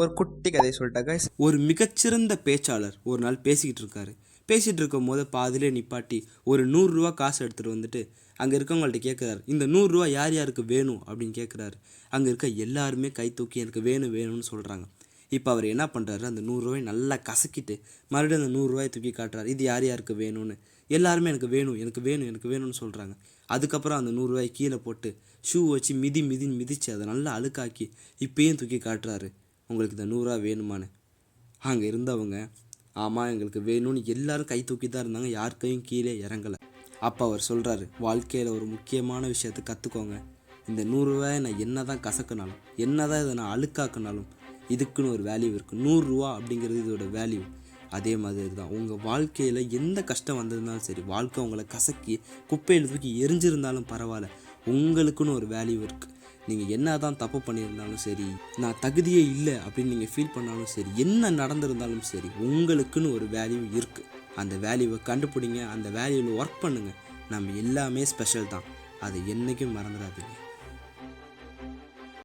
ஒரு குட்டி கதையை சொல்லிட்டாக்கா, ஒரு மிகச்சிறந்த பேச்சாளர் ஒரு நாள் பேசிக்கிட்டு இருக்காரு. பேசிகிட்டு இருக்கும் போது பாதிலே நிப்பாட்டி ஒரு 100 ரூபா காசு எடுத்துகிட்டு வந்துட்டு அங்கே இருக்கவங்கள்ட்ட கேட்குறாரு, இந்த 100 ரூபா யார் யாருக்கு வேணும் அப்படின்னு கேட்குறாரு. அங்கே இருக்க எல்லாருமே கை தூக்கி எனக்கு வேணும் வேணும்னு சொல்கிறாங்க. இப்போ அவர் என்ன பண்ணுறாரு, அந்த 100 ரூபாய் நல்லா கசக்கிட்டு மறுபடியும் அந்த 100 ரூபாயை தூக்கி காட்டுறாரு, இது யார் யாருக்கு வேணும்னு. எல்லாருமே எனக்கு வேணும் எனக்கு வேணும் எனக்கு வேணும்னு சொல்கிறாங்க. அதுக்கப்புறம் அந்த 100 ரூபாயை கீழே போட்டு ஷூ வச்சு மிதிச்சு அதை நல்லா அழுக்காக்கி இப்பயும் தூக்கி காட்டுறாரு, உங்களுக்கு இந்த 100 ரூபா வேணுமான்னு. அங்கே இருந்தவங்க ஆமாம் எங்களுக்கு வேணும்னு எல்லாரும் கை தூக்கி தான் இருந்தாங்க, யார் கையும் கீழே இறங்கலை. அப்போ அவர் சொல்கிறாரு, வாழ்க்கையில் ஒரு முக்கியமான விஷயத்தை கற்றுக்கோங்க. இந்த 100 ரூபாயை நான் என்ன தான் கசக்கினாலும் என்ன தான் இதை நான் அழுக்காக்குனாலும் இதுக்குன்னு ஒரு வேல்யூ இருக்குது. 100 ரூபா அப்படிங்கிறது இதோட வேல்யூ. அதே மாதிரி தான் உங்கள் வாழ்க்கையில் எந்த கஷ்டம் வந்திருந்தாலும் சரி, வாழ்க்கை உங்களை கசக்கி குப்பையில் தூக்கி எரிஞ்சிருந்தாலும் பரவாயில்ல, உங்களுக்குன்னு ஒரு வேல்யூ இருக்குது. நீங்கள் என்ன தான் தப்பு பண்ணியிருந்தாலும் சரி, நான் தகுதியே இல்லை அப்படின்னு நீங்கள் ஃபீல் பண்ணாலும் சரி, என்ன நடந்திருந்தாலும் சரி, உங்களுக்குன்னு ஒரு வேல்யூ இருக்குது. அந்த வேல்யூவை கண்டுபிடிங்க, அந்த வேல்யூவில் ஒர்க் பண்ணுங்கள். நம்ம எல்லாமே ஸ்பெஷல் தான், அதை என்றைக்கும் மறந்துடாதீங்க.